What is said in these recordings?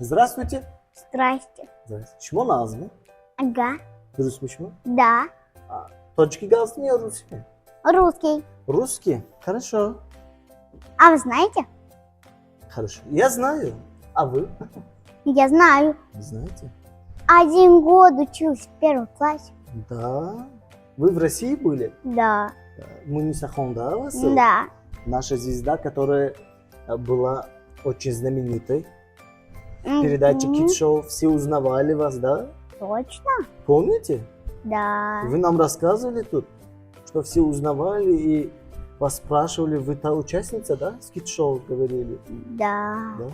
Здравствуйте. Здрасте. Здравствуйте. Чему назва? Ага. Дұрыс почему? Да. Точки галстук не русский. Русский. Русский? Хорошо. А вы знаете? Хорошо. Я знаю. А вы? Я знаю. Знаете? 1 год учусь в 1 классе. Да. Вы в России были? Да. Муниса Хондава? Да. Наша звезда, которая была очень знаменитой. В передаче Мгм. Kids Show все узнавали вас, да? Точно? Помните? Да. Вы нам рассказывали тут, что все узнавали и вас спрашивали, вы та участница, да? С Kids Show говорили. Да. Да?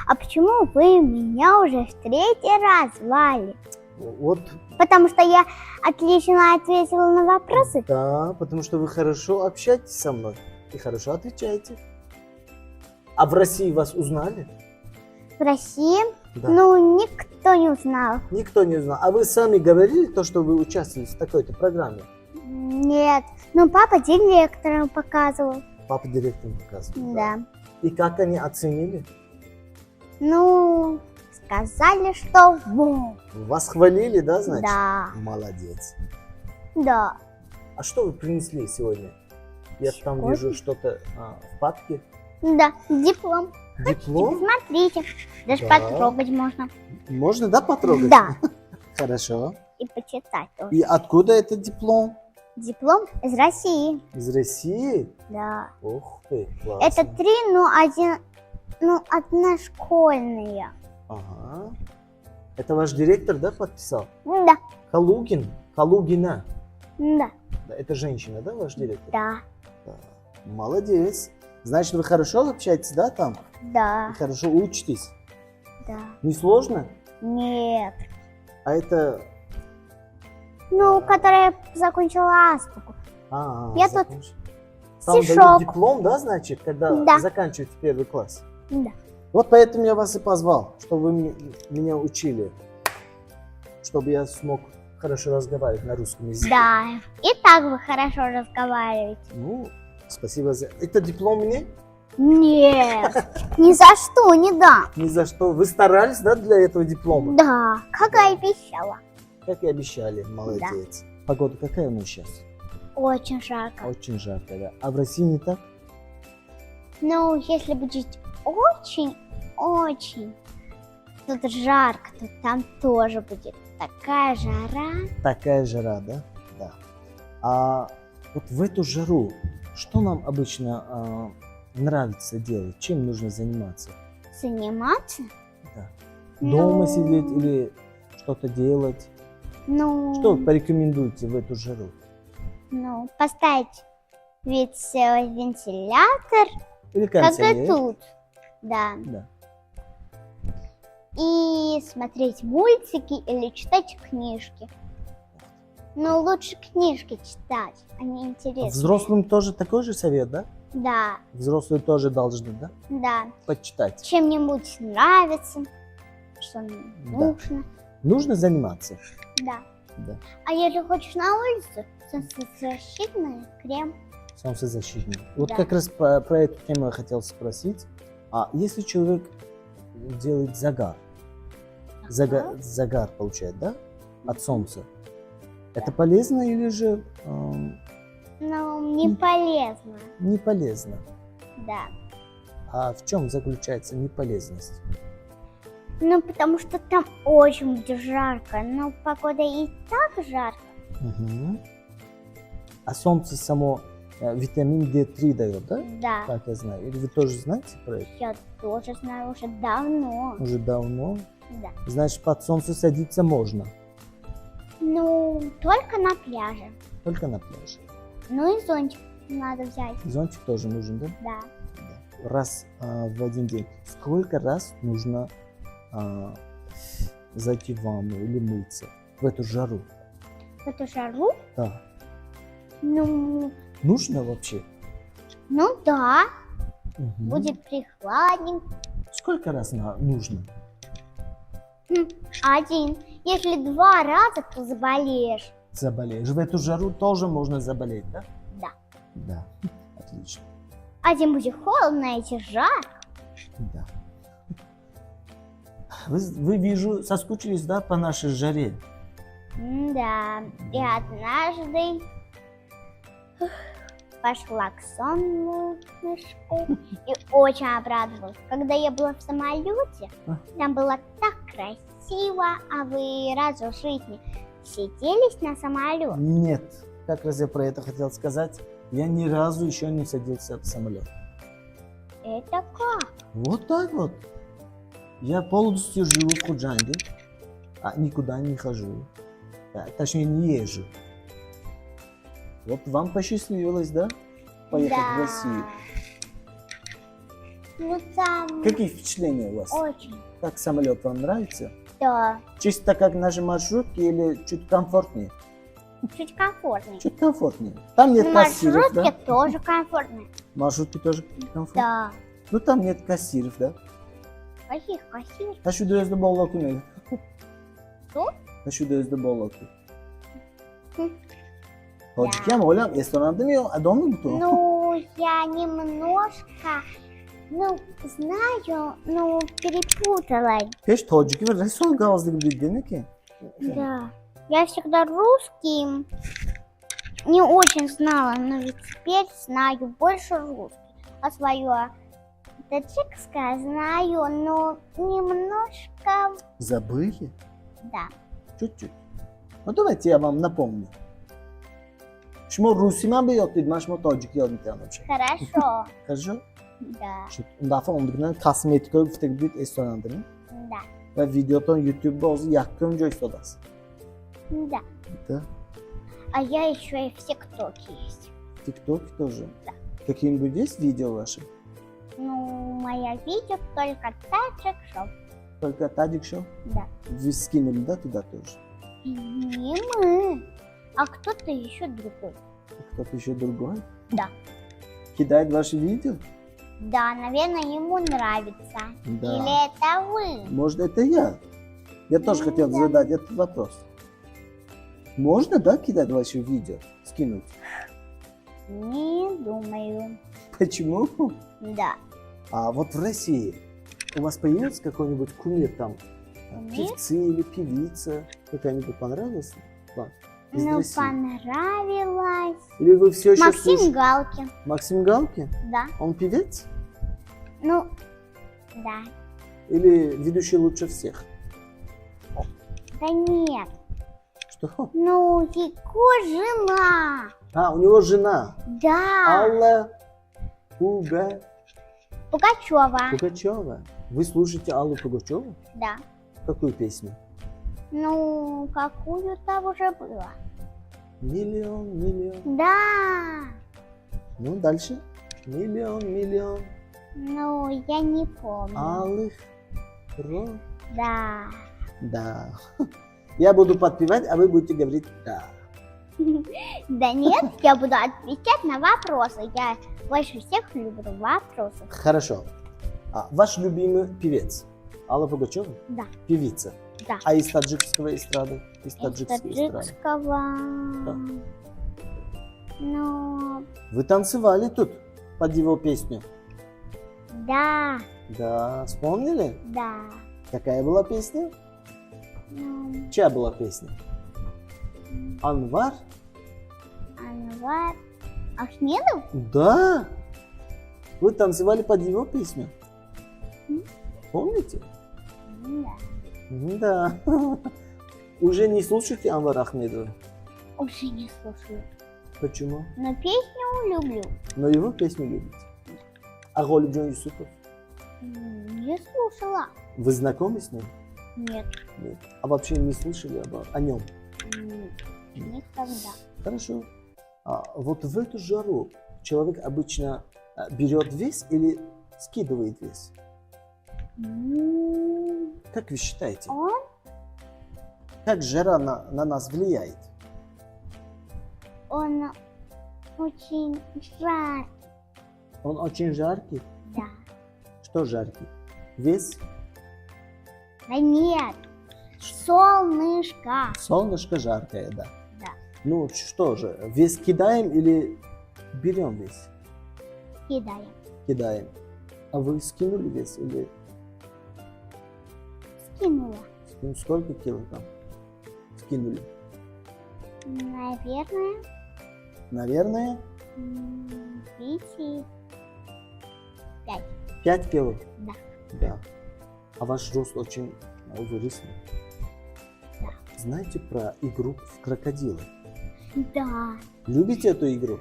А почему вы меня уже в 3-й раз звали? Вот, Потому что я отлично ответила на вопросы? да, потому что вы хорошо общаетесь со мной и хорошо отвечаете. А в России вас узнали? В России? Да. Ну, никто не узнал. Никто не узнал. А вы сами говорили то, что вы участвовали в такой-то программе? Нет. Ну, папа директору показывал. Папа директор показывал. Да. И как они оценили? Ну, сказали, что во. Вас хвалили, да, значит? Да. Молодец. Да. А что вы принесли сегодня? Я там Сегодня? вижу что-то в папке. Да. Диплом. Диплом? Смотрите. Даже Да. потрогать можно. Можно, да, потрогать? Да. Хорошо. И почитать тоже. И откуда этот диплом? Диплом из России. Из России? Да. Ух ты, классно. Это 3, одна школьная. Ага. Это ваш директор, да, подписал? Да. Калугин? Калугина? Да. Да, это женщина, да, ваш директор? Да. Да. Молодец. Значит, вы хорошо общаетесь, да, там? Да. И хорошо учитесь? Да. Не сложно? Нет. А это... Ну, которая закончила азбуку. Я тут закончил. Там стишок. дают диплом, да, значит, когда Да. заканчиваете 1 класс? Да. Вот поэтому я вас и позвал, чтобы вы меня учили, чтобы я смог хорошо разговаривать на русском языке. Да. И так вы хорошо разговариваете. Ну, спасибо за... Это диплом мне? Нет. Ни за что не дам. Ни за что. Вы старались, да, для этого диплома? Да. Как и обещала. Как и обещали. Молодец. Погода какая у нас сейчас? Очень жарко. Очень жарко, да. А в России не так? Ну, если будет очень тут жарко, то там тоже будет такая жара. Такая жара, да? Да. А вот в эту жару, что нам обычно нравится делать? Чем нужно заниматься? Заниматься? Да. Ну. Дома сидеть или что-то делать? Ну, Что порекомендуете в эту жару? ну, поставить ведь вентилятор, Или как и кондиционер? тут. Да. Да. И смотреть мультики или читать книжки. Но лучше книжки читать, они А интересные. взрослым тоже такой же совет, да? Да, Взрослые тоже должны, да? да. Почитать. Чем-нибудь нравится, что нужно. Нужно заниматься. Да. Да. А если хочешь на улицу, солнцезащитный крем. Солнцезащитник. Вот Да. как раз про эту тему я хотел спросить. А если человек делает загар, загар получает, да? От солнца. Это полезно или же Ну, не полезно. не полезно? Да. А в чем заключается неполезность? Ну, потому что там очень будет жарко. Но погода и так жарко. Мгм. А солнце само витамин D3 дает, да? Да. Как я знаю. Или вы тоже знаете про это? Я тоже знаю уже давно. Уже давно. Да. Значит, под солнце садиться можно. Ну, только на пляже. Только на пляже. Ну и зонтик надо взять. Зонтик тоже нужен, да? Да. Да. Раз в один день. Сколько раз нужно зайти в ванну или мыться в эту жару? В эту жару? Да. Ну, Нужно вообще? да. Мгм. Будет прохладненько. Сколько раз нужно? 1. Если 2 раза, то заболеешь. Заболеешь. В эту жару тоже можно заболеть, да? Да. Да. Отлично. 1 будет холодно, а эти жарко. Да. Вы, вижу, соскучились, да, по нашей жаре? Да, и однажды пошла к солнышку и очень обрадовалась. Когда я была в самолете, там было так красиво, а вы разве в жизни сиделись на самолет? Нет. Как раз я про это хотел сказать. Я ни разу еще не садился в самолет. Это как? Вот так вот. Я полностью живу в Худжанде, а никуда не хожу. Точнее, не езжу. Вот вам посчастливилось, да? Поехать в Россию. Ну там Какие впечатления у вас? очень. Как самолет вам нравится? Да, Чисто как наши маршрутки или чуть комфортнее? чуть комфортнее. Чуть комфортнее. Там нет кассиров, Маршрутки да? тоже комфортные. Маршрутки тоже комфортные. Да. Ну там нет кассиров, да? Каких кассиров? А şu gözde bolluk ne? Что? А şu gözde bolluk. Хм. Tojik ama oğlum restoranda mı yok? Adam mı bu? Ну, я немножко, знаю, перепутала. Hiç tojik ve restoran gazlı gibi bildiğin ki. Да. Я всегда русский не очень знала, но ведь теперь знаю больше русский. А свое таджикское знаю, но немножко, Забыли? да. Чуть-чуть. Ну давайте я вам напомню. Шмо русима бы yok dedim, шмо tojik yodum tanım şey. Хорошо. Хорошо? Да, Şu dafa ondan kosmetika bir tek bir restoranda mı? да, Ve videodan YouTube'da olsun yakın joy sodası. да. Да. А я еще и в ТикТоке есть. TikTok тоже. Какие-нибудь есть видео ваши? Ну, моя видео только таджик шоу. Только Тадик Шоу? Да. Вы скинули, да, туда тоже? Не мы, а кто-то еще другой. Кто-то еще другой? Да. Кидает ваши видео? Да, наверное, ему нравится. Да. Или это вы? Может, это я? Я тоже Ну, хотел да. задать этот вопрос. Можно, да, кидать ваши видео? Скинуть? Не думаю. Почему? Да. А вот в России у вас появился какой-нибудь кумир там? Кумир? Певцы или певица? Какая-нибудь понравилась вам? Из Ну, России? понравилось. Или вы все еще Максим слушаете? Галкин. Максим Галкин? Да. Он певец? Ну, да. Или ведущий лучше всех? Да нет. Что? Ну, его жена. А, у него жена. Да. Алла Пугачева. Пугачева. Вы слушаете Аллу Пугачеву? Да. Какую песню? Ну, какую-то уже было. Миллион, миллион. Да. Ну, дальше. Миллион, миллион. Ну, я не помню. Алых роз. Да. Да. Я буду подпевать, а вы будете говорить да. Да нет, я буду отвечать на вопросы. Я больше всех люблю вопросы. Хорошо. А ваш любимый певец? Алла Пугачева? Да. Певица? Да. А из таджикского эстрады? Из Из таджикской эстрады? таджикского. Да. Ну, Вы танцевали тут под его песню? да, Да. Вспомнили? да. Какая была песня? Ну, Чья была песня? Анвар? Анвар Ахмедов? Да. Вы танцевали под его песню? М. Помните? Да. Да. Уже не слушаете Анвара Ахмедова? Уже не слушаю. Почему? Но песню люблю. Но его песню любите. А Голубджон Юсупов? Не слушала. Вы знакомы с ним? Нет. Нет. А вообще не слышали о нем? Никогда. Хорошо. А вот в эту жару человек обычно берет вес или скидывает вес? Как вы считаете? Он Как жара на нас влияет? очень жаркий. Он очень жаркий? Да. Что жаркий? Вес? Да нет. Солнышко. Солнышко жаркое, да. Да. Ну что же, вес кидаем или берем вес? Кидаем. Кидаем. А вы скинули вес или... скинула. Сколько килограмм скинули? Наверное, Наверное, 5. 5 кило. Да. Да. А ваш рост очень выросли. Да. Знаете про игру в крокодила? Да. Любите эту игру?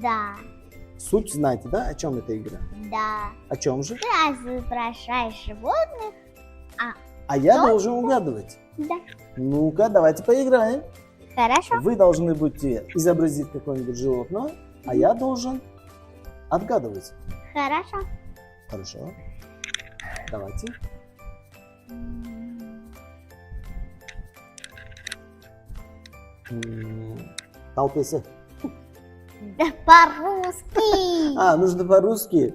Да. Суть знаете, да, о чем эта игра? Да. О чем же? Ты изображаешь животных. А я Что? должен угадывать. Да. Ну-ка, давайте поиграем. Хорошо. Вы должны будете изобразить какое-нибудь животное, а я должен отгадывать. Хорошо. Хорошо. Давайте. Талпесы. Да по-русски. Нужно по-русски.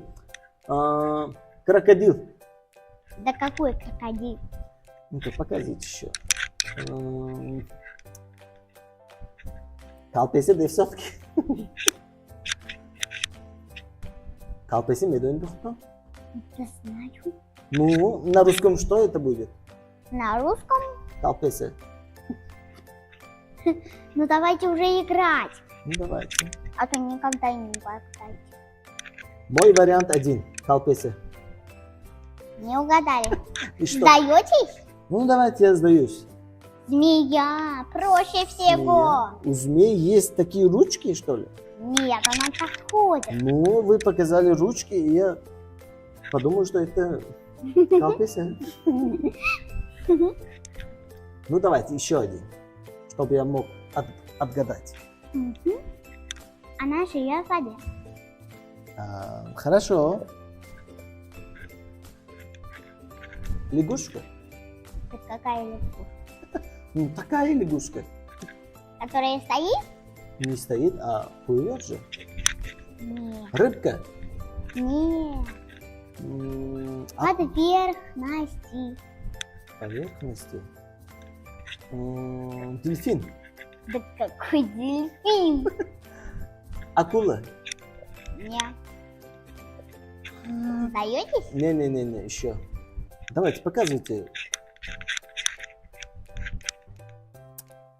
Крокодил. Да какой крокодил? Ну-ка, показывайте еще. Талпесы, да все-таки. Талпесы, медуин духту. Не знаю. Ну, на русском что это будет? На русском? Талпесы. Ну давайте уже играть. Ну, давайте. А то никогда не угадаете. Мой вариант 1. Талпесы. Не угадали. И что? Сдаетесь? Ну, давайте я сдаюсь. Змея. Проще всего. У змей есть такие ручки, что ли? Нет, она подходит. Ну, вы показали ручки, и я подумал, что это талпесы. Ну, давайте еще один, чтобы я мог отгадать. Мгм. Она живет в воде. Хорошо. Лягушка? Это какая лягушка? Ну, такая лягушка. Которая стоит? Не стоит, а плывет же. Нет. Рыбка? Нет. А Поверхности. поверхности? Дельфин? Да какой дельфин? Акула? Нет. Сдаетесь? Не, еще. Давайте, показывайте.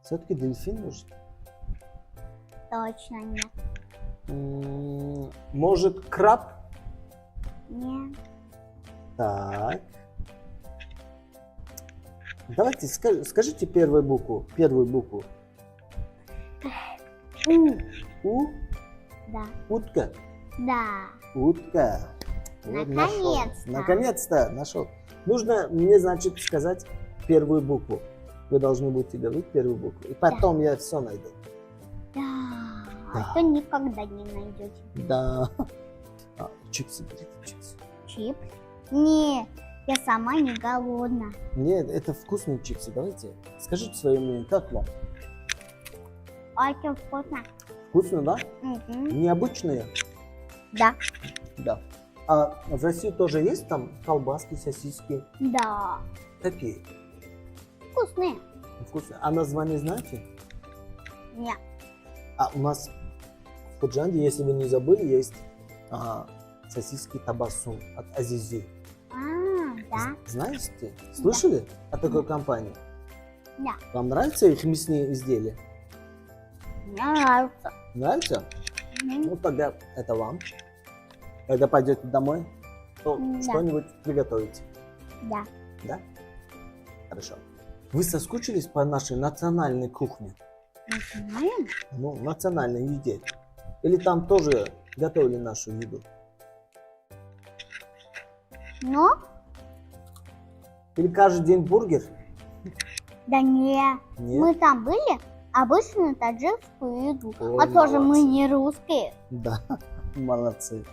Все-таки дельфин может? Точно нет. Может, краб? Нет. Так. Давайте, скажите первую букву. Первую букву. У? Да. Утка? Да. Утка. Вот нашел. Наконец-то. Наконец-то нашел. Нужно мне, значит, сказать первую букву. Вы должны будете говорить первую букву. И потом я все найду. Да. Да. А то никогда не найдете. Да. Чипсы, берите чипсы. Чип? Нет. Я сама не голодна. Нет, это вкусные чипсы. Давайте. Скажите свое мнение, как вам? Очень вкусно. Вкусно, да? Мгм. Необычные? Да. Да. А в России тоже есть там колбаски, сосиски? Да. Какие? Вкусные. Вкусные. А название знаете? Нет. А у нас в Худжанде, если вы не забыли, есть сосиски табасум от Азизи. Да. Знаете? Слышали о такой компании? Да. Вам нравятся их мясные изделия? Мне нравится. Нравится? Мгм. Ну тогда это вам. Когда пойдете домой, то Да. что-нибудь приготовите. Да. Да? Хорошо. Вы соскучились по нашей национальной кухне? Национальная? Ну, национальной еде. Или там тоже готовили нашу еду? Ну? Или каждый день бургер? Да нет. Нет? Мы там были обычную таджикскую еду. Ой, А тоже мы молодцы. не русские. Да, молодцы.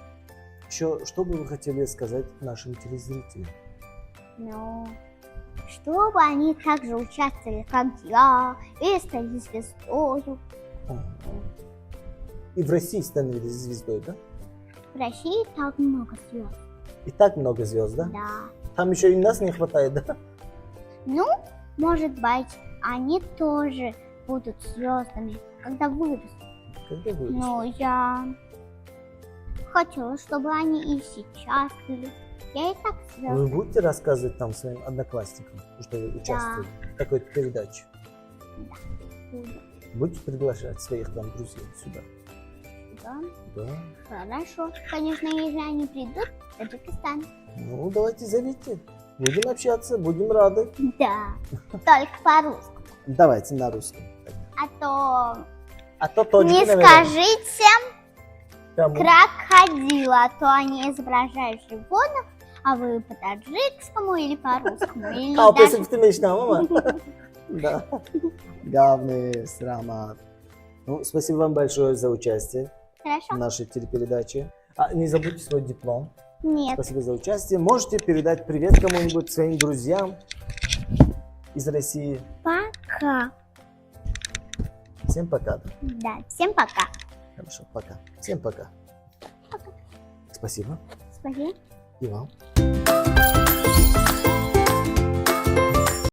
Еще, что бы вы хотели сказать нашим телезрителям? Ну, чтобы они также участвовали, как я, и стали звездою. И в России становились звездой, да? В России так много звезд. И так много звезд, да? Да. Там еще и нас не хватает, да? Ну, может быть, они тоже будут звездами, когда вырастут. Когда вы? Но я хотела, чтобы они и сейчас были. Я и так Вы звезда. будете рассказывать там своим одноклассникам, что вы участвуете в такой передаче? Буду. Будете приглашать своих там друзей сюда? Да. Да. Хорошо. Конечно, если они придут в Таджикистан. Ну, давайте зовите. Будем общаться, будем рады. Да. Только по-русски. Давайте на русском. А то точно, не наверное. скажите Кому? крокодила, а то они изображают животных, а вы по-таджикскому или по-русскому. Или А, даже... песен ты мечтал, мама? Да. Главный Рамат. Ну, спасибо вам большое за участие в Хорошо? нашей телепередаче. Не забудьте свой диплом. Нет. Спасибо за участие. Можете передать привет кому-нибудь, своим друзьям из России. Пока. Всем пока. Да? Да, всем пока. Хорошо, пока. Всем пока. Пока. Спасибо. Спасибо. И вам.